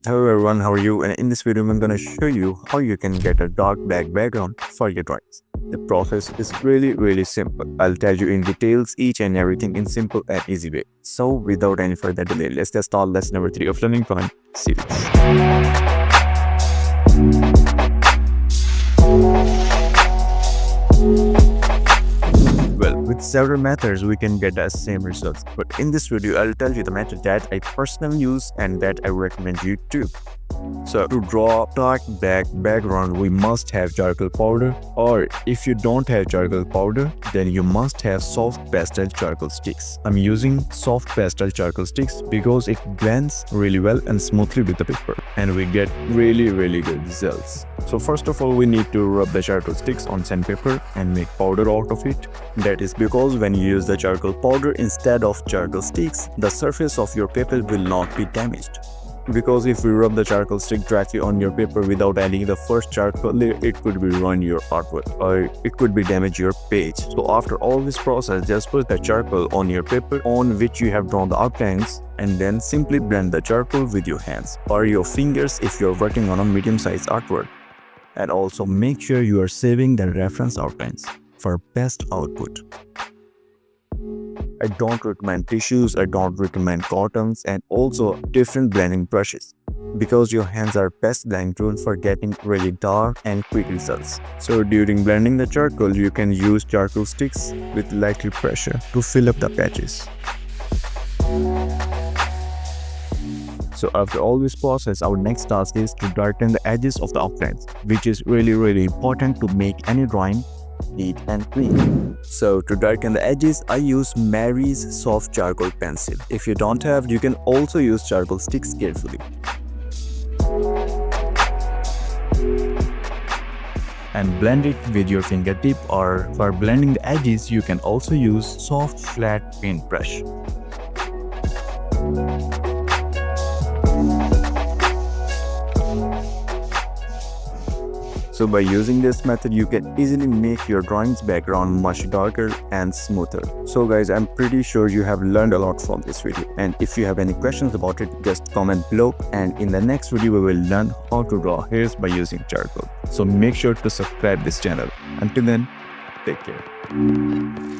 Hello everyone, how are you? And in this video, I'm going to show you how you can get a dark black background for your drawings. The process is really simple. I'll tell you in details each and everything in simple and easy way. So without any further delay, let's just start lesson number 3 of Learning Point series. Well, with several methods, we can get the same results. But in this video, I'll tell you the method that I personally use and that I recommend you too. So to draw dark black background, we must have charcoal powder, or if you don't have charcoal powder, then you must have soft pastel charcoal sticks. I'm using soft pastel charcoal sticks because it blends really well and smoothly with the paper, and we get really good results. So first of all, we need to rub the charcoal sticks on sandpaper and make powder out of it. That is because when you use the charcoal powder instead of charcoal sticks, the surface of your paper will not be damaged. Because if we rub the charcoal stick directly on your paper without adding the first charcoal layer, it could be ruin your artwork or it could be damage your page. So after all this process, just put the charcoal on your paper on which you have drawn the outlines, and then simply blend the charcoal with your hands or your fingers if you're working on a medium-sized artwork. And also make sure you are saving the reference outlines for best output. I don't recommend tissues, I don't recommend cottons, and also different blending brushes, because your hands are best blending tool for getting really dark and quick results. So during blending the charcoal, you can use charcoal sticks with lightly pressure to fill up the patches. So after all this process, our next task is to darken the edges of the outlines, which is really important to make any drawing neat and clean. So to darken the edges, I use Mary's soft charcoal pencil. If you don't have, you can also use charcoal sticks carefully. And blend it with your fingertip, or for blending the edges, you can also use soft flat paintbrush. So by using this method, you can easily make your drawing's background much darker and smoother. So guys, I'm pretty sure you have learned a lot from this video. And if you have any questions about it, just comment below. And in the next video, we will learn how to draw hairs by using charcoal. So make sure to subscribe this channel. Until then, take care.